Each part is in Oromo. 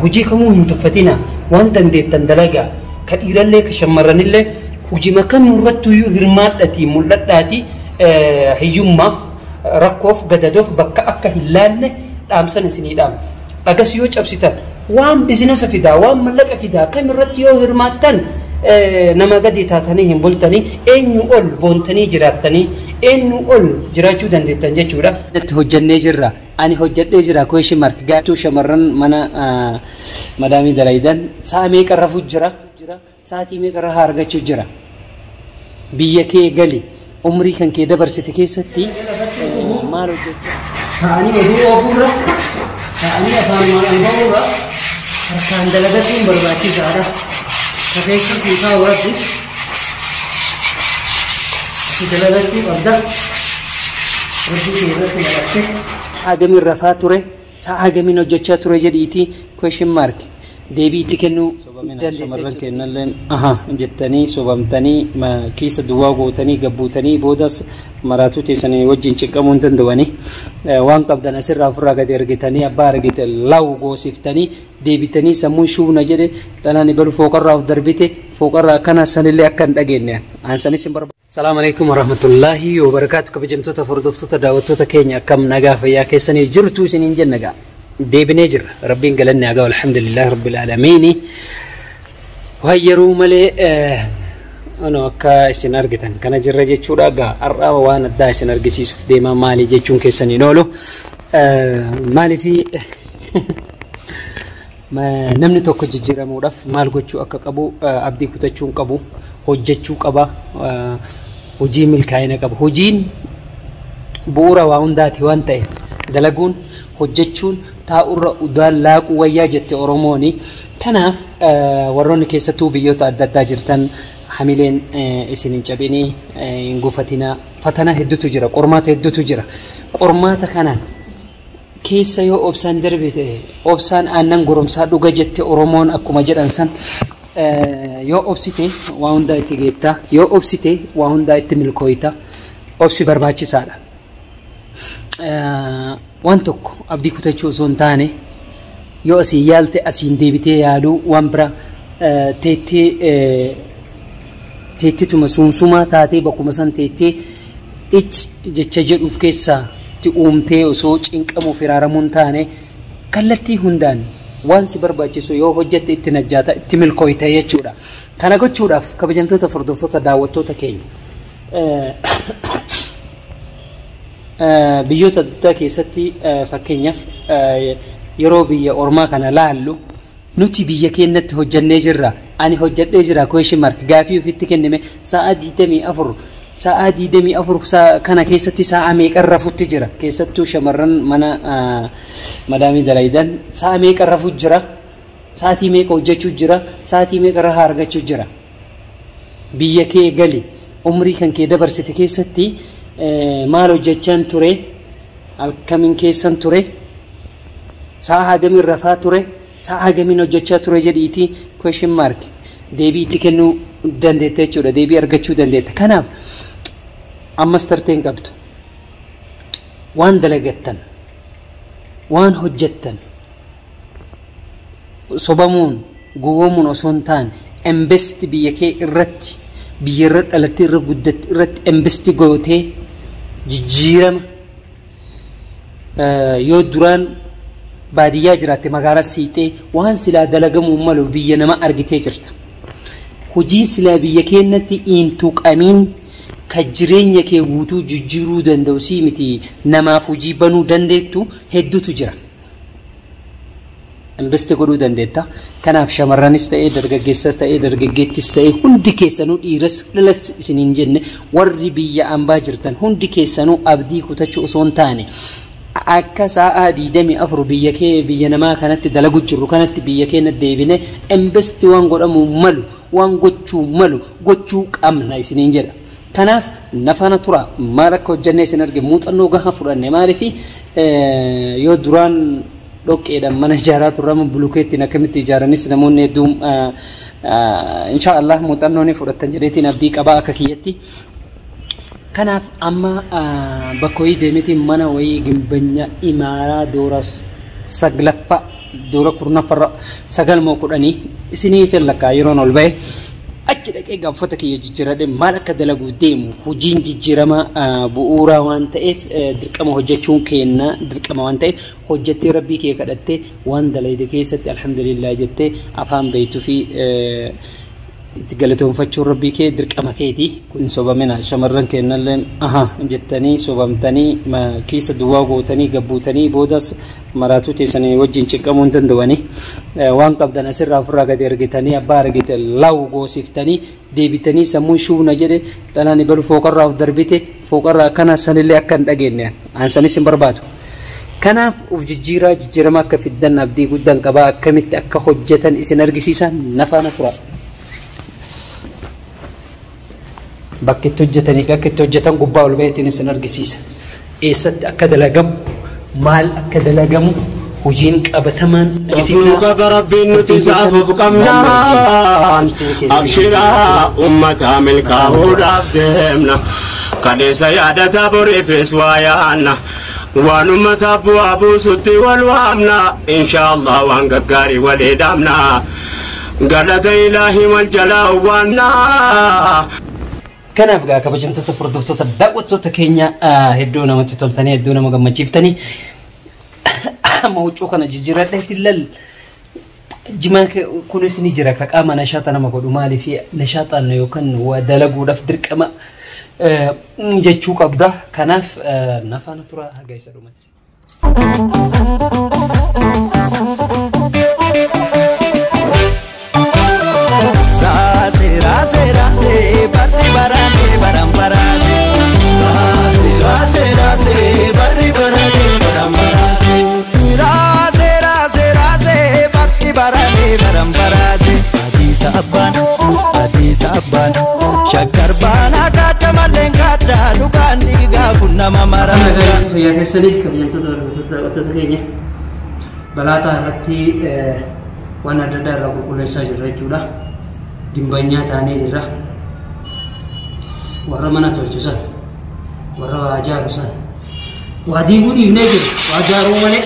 hojii kamuu hin tuffatina waan dandeettan dalagaa ka dhiirallee ka shammarranillee hojii makam irratti hirmaadhati mul'adhaati hiyyummaaf rakkoof gadadoof bakka akka hin laalle dhaamsan isiniidhaam agas yoo cabsitan waan bizinesa fidaa waan mallaqa fidaa kam irratti yoo hirmaattan nama gadi taatanii hin bultanii eenyu ol boontanii jiraattanii eenyu ol jiraachuu dandeettan jechuudha. Itti hojjannee jirra ani hojjadhee jira Question Mark gaachuu shamarran mana madaamii dalaydan sa'a meeqa rafu jira sa'aatii meeqa raha argachuu jira biyya kee gali umrii kan kee dabarsite keessatti maal hojjechaa ta'anii oduu ofuurra ta'anii afaan maal bahurra harkaan dalagachuun barbaachisaadha. Kafeessi siisaa warratti itti dalagachuu qabda hojii keessatti galattee hagamii rafaa ture sa'a hagamiin hojjechaa ture jedhiitii Question Mark deebii itti kennuu shamarran kennalleen jettanii sobamtanii keessa duwwaa gootanii gabbuutanii boodas maraatuu teessanii wajjin cinqamuu hin danda'anii waan qabdan asirraa ofirraa gadi argitanii abbaa argite lawu goosiftanii deebitanii sammuun shuuna jedhe dhalaan balu fooqarraa of darbite fooqarraa akkana sanillee akka hin dhageenye aansanis hin barbaadu. Salaamu alaikum warahmatullaahi wabarakaatu kabajamtoota hordoftoota daawwattoota keenya akkam nagaa fayyaa keessanii jirtu isiniin jenna gaa deebinee jirra rabbiin galanne hagaa alhamdulillah rabbil aalamiin wayyaruu malee ono akka isin argitan kana jirra jechuudha gaa har'a waan addaa isin argisiisuuf deemaa maali jechuun keessaniin oolu maaliifi namni tokko jijjiiramuudhaaf maal gochuu akka qabu abdii kutachuu qabu hojjechuu qaba hojii milkaa'ina qaba hojiin bu'uura waa hundaati waan ta'e dalaguun hojjechuun taa'urra udaan laaquu wayyaa jette Oromooni kanaaf warroonni keessattuu biyyoota adda addaa jirtan hamileen isin hin cabinii hin gufatina fatana hedduutu jira qormaata hedduutu jira qormaata kanaan keessa yoo obsaan darbite obsaan aannan goromsaa dhuga jette Oromoon akkuma jedhan san yoo obsite waa hundaa itti geetta yoo obsite waa hundaa itti milkooyta obsi barbaachisaadha. Waan tokko abdii kutachuu osoo hin taane yoo asii yaalte asiin deebitee yaaduu waan bira teettituma suunsumaa taatee bakkuma san teettee jecha jedhuuf keessaa uumtee osoo cinqamuu firaaramuun taane kallattii hundaan waan si barbaachisu yoo hojjette itti najjaata itti milkooyta jechuudha. Kana gochuudhaaf kabajamtoota hordoftoota daawwattoota keenya biyyoota adda keessatti fakkeenyaaf yeroo biyya ormaa kana laallu nuti biyya keenyatti hojjannee jirra ani hojjadhee jira Question Mark gaafii ofitti kennime sa'a 24 kana keessatti sa'a meeqa rafutti jira keessattuu shamarran mana madaamii dalaydan sa'a meeqa rafu jira sa'aatii meeqa hojjechuu jira sa'aatii meeqa raha argachuu jira biyya kee gali umrii kan kee dabarsite keessatti maal hojjechaan ture alkamiin keessan ture sa'a hagamiin rafaa ture sa'a hagamiin hojjechaa ture jedhiitii Question Mark deebii itti kennuu dandeetta jechuudha deebii argachuu dandeetta. Kanaaf ammas tarteen qabdu waan dalagattan waan hojjettan sobamuun gowwoomuun osoo hin taane invest biyya kee irratti biyya irra dhalattee irra guddatte irratti invest gootee jijjiirama yoo duraan baadiyyaa jiraatte magaalaa siixee waan silaa dalagamuu malu biyya nama argitee jirta hojii silaa biyya keenyatti intuqamiin ka jireenya kee guutuu jijjiiruu danda'u si miti namaaf hojii banuu dandeettu hedduutu jira invest godhuu dandeetta. Kanaaf shamarranis ta'ee dargaggeessas ta'ee dargaggeettis ta'ee hundi keessanuu dhiiras dhalas isiniin jenne warri biyya ambaa jirtan hundi keessanuu abdii kutachuu osoo hin taane akka sa'a 24 biyya kee biyya namaa kanatti dalagu jirru kanatti biyya keenya deebine invest waan godhamu malu waan gochuu malu gochuu qabna isiniin jedha. Kanaaf nafana tura maal akka hojjannee isin arge muuxannoo gahaa fudhanne maaliifi yoo duraan dhoqqeedhaan mana ijaaraa turrama bulukeettiin akkamitti ijaaranis namoonni hedduun inshaallah muuxannoo ni fudhatan jedheetiin abdii qabaa akka kiyyatti. Kanaaf amma bakka wayii deemeetiin mana wayii gimbanya imaaraa doora saglaffaa dura kurna farra sagal mo kudani isini fellaka yiron olbay achi dhaqee gaafata kiyya jijjiiradhe maal akka dalagu deemu hojiin jijjiirama bu'uuraa waan ta'eef dirqama hojjechuun kenna dirqama waan ta'eef hojjettee rabbii kee kadhattee waan dalayde keessatti alhamdulillah jettee afaan beeytuu fi itti galatoonfachuun rabbii kee dirqama keeti kun sobamina shamarran kennalleen jettanii sobamtanii keessa duwwaa gootanii gabbuutanii boodas maraatuu teessanii wajjin cinqamuu hin danda'anii waan qabdan asirraa ofirraa gadi argitanii abbaa argite law goosiftanii deebitanii sammuun shuuna jedhe dhalaan balu fooqarraa of darbite fooqarraa kana sanillee akka hin dhageenye aansanis hin barbaadu. Kanaaf uf jijjiirama akka fiddan abdii guddaan qabaa akkamitti akka hojjetan isin argisiisan nafaana tura. Bakki itti hojjetanii akka itti hojjetan gubbaa ol baheetiin isin argisiisa. Eessatti akka dalagamu maal akka dalagamu hojiin qabatamaan Nuka barabbiin nuti saafuuf qabnaan abshiraa ummata milkaa'uudhaaf deemna kaleessa yaadataa boriifis waa yaanna waan ummata bu'aa buusutti wal waamna inshaallah waan gaggaarii walii dhaamna galata ilaahi wal jalaa waannaa. Kanaaf gaa kabajamtoota furdiftoota daawwattoota keenya hedduu namatti toltanii hedduu nama gammachiiftanii mawucuu kana jijjiiradheetti lal jimaan kunis ni jira ka qaama nashaata nama godhu maaliif nashaataan yookaan dalaguudhaaf dirqama jechuu qabda kanaaf nafaana tura haga isa dhumatti. Barri barane baram barase rase barri barane baram barase rase barri barane baram barase Adisa abban shakkar bana kata malen kata dukan diga kunna mamara ya kesani kabiyamtoota keenya balata irratti waan adda addaa irraa qulqulleessaa jirra jechuudha dimbanyaa taanee jirra warra mana tolchusan warra waa ijaarusan waa diiguu dhiibnee jiru waa ijaaruu malee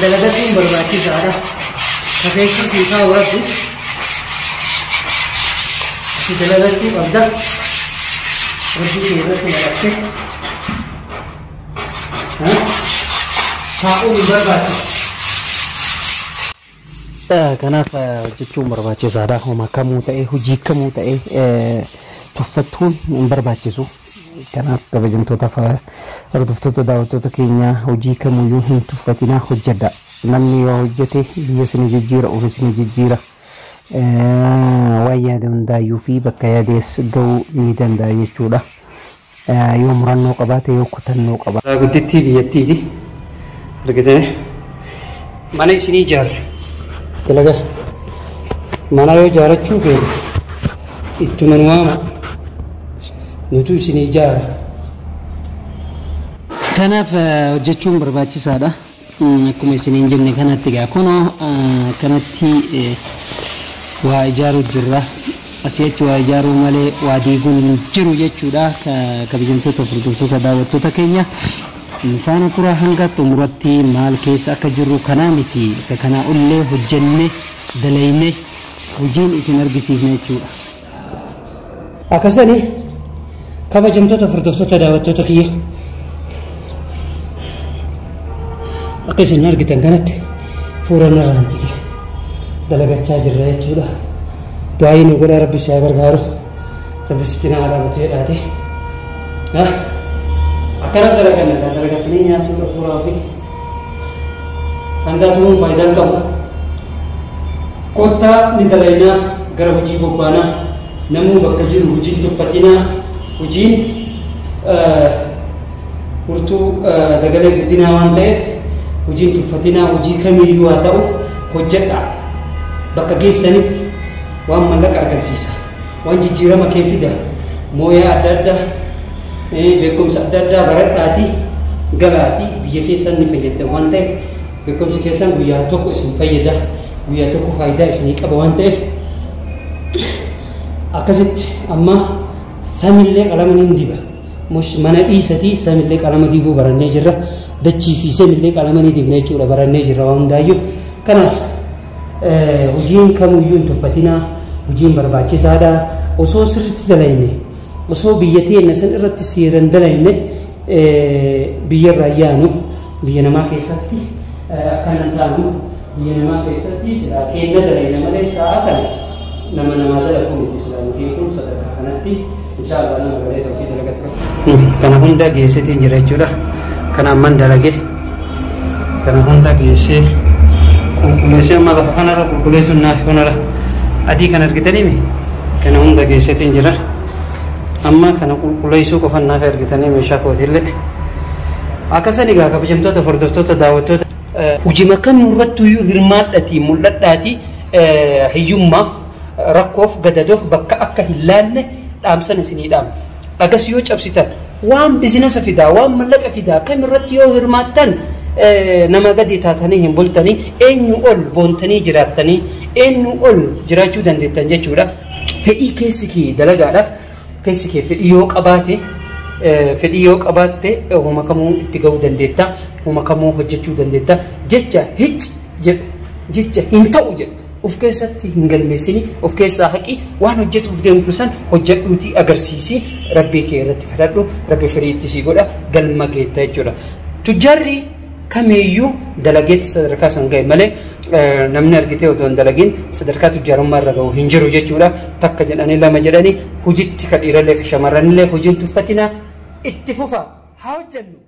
dalagatun barbaachisaadha. Kafeessi siisaa warri dalagachuu qabda. Warri seerratti malakkee taa'uun barbaachisa. Kanaaf jechuun barbaachisaadha. Homa kamuu ta'e hojii kamuu ta'e tuffachuun hin barbaachisu. Kanaaf kabajamtoota hordoftoota daawwattoota keenya hojii kamuyyuu hin tuffatinaa hojjedha. Namni yoo hojjete biyya isin jijjiira ofii isin jijjiira. Waan yaada hundaayyuu fi bakka yaadees ga'uu ni danda'a jechuudha. Yoo murannoo qabaate yoo kutannoo qabaate. Guddittii biyyattiiti. Argitanii mana isinii ijaarre dalaga mana yoo ijaarrachuu feene ittuma nu waama. Nutu isin ijaara. Kanaaf hojjechuun barbaachisaadha. Akkuma isin jenne kanatti gaa kunoo kanatti waa ijaaruu jirra. Asitti waa ijaaruu malee waa diiguun hin jiru jechuudha. Kabajamtoota furdiftoota daawwattoota keenya faana tura hanga xumuratti maal keessa akka jirru kanaa miti. Kanaa ollee hojjenne dalayne hojiin isin argisiifne jechuudha. Akkasanii kabajamtoota furdiftoota daawwattoota kiyya akka isin argitan kanatti fuula narraan jige dalagachaa jirra jechuudha. Du'aayi nu godha rabbi isaa gargaaru. Rabbi cinaa dhaabatee dhaate. Akkana dalagatanii nyaachuudha suuraa fi kan daatuun faayidaan qabu. Kottaa ni dalaynaa gara hojii bobbaanaa namuu bakka jiru hojiin tuffatinaa hojiin urtuu dagalee guddinaa waan ta'eef hojiin tuffatinaa hojii kamiyyuu haa ta'u hojjedhaa bakka geessanitti waan mallaqa argamsiisa waan jijjiirama kee fida mooyaa adda addaa beekumsa adda addaa baradhaatii galaatii biyya keessan ni fayyada waan ta'eef beekumsi keessan guyyaa tokko isin fayyada guyyaa tokko faayidaa isinii qaba waan ta'eef akkasitti amma samillee qalama ni diba mush mana dhiisatii samillee qalama dibuu barannee jirra dachii fi samillee qalama ni dibnee jechuudha barannee jirra waan hundaayyuu kanaaf hojiin kamuyyuu hin tuffatinaa hojiin barbaachisaadha osoo sirriitti dalayne osoo biyya teenya san irratti seeran dalayne biyyarraa yaanu biyya namaa keessatti akkanan taanu biyya namaa keessatti silaa keenya dalayna malee sa'a kana nama dalagu miti silaa nuti kun sadarkaa kanatti inshaallah nama galee tawfiiq dalagatu kana hunda geesseetiin jira jechuudha kana amman dalage kana hunda geessee qulqulleessee amma lafa kanarra qulqulleessuun naaf kanarra adii kan argitaniimi kana hunda geesseetiin jira amma kana qulqulleessuu qofan naaf argitanii meeshaa kootillee akkasani gaa kabajamtoota hordoftoota daawwattoota hojii makam nurrattuyyuu hirmaadhatii mul'adhaatii hiyyummaaf rakkoof gadadoof bakka akka hin laalle dhaamsan isinii dhaam dhagas yoo cabsitan waan bizinasa fidaa waan mallaqa fidaa kam irratti yoo hirmaattan nama gadi taatanii hin bultanii eenyu ol boontanii jiraattanii eenyu ol jiraachuu dandeettan jechuudha fedhii keessi kee dalagaadhaaf keessi kee fedhii yoo qabaatte homa kamuu itti ga'uu dandeetta homa kamuu hojjechuu dandeetta jecha hic jedhu jecha hin ta'u jedhu of keessatti hin galmeessini of keessaa haqi waan hojjetuuf deemtu san hojjedhuutii agarsiisi rabbii kee irratti kadhadhu rabbi firii itti sii godha galma geetta jechuudha tujjarri kamiyyuu dalageetti sadarkaa san ga'e malee namni argitee odoo hin dalagiin sadarkaa tujjaarummaa irra ga'u hin jiru jechuudha takka jedhanii lama jedhanii hojiitti ka dhiirallee ka shamarranillee hojiin tuffatinaa itti fufa haa hojjennu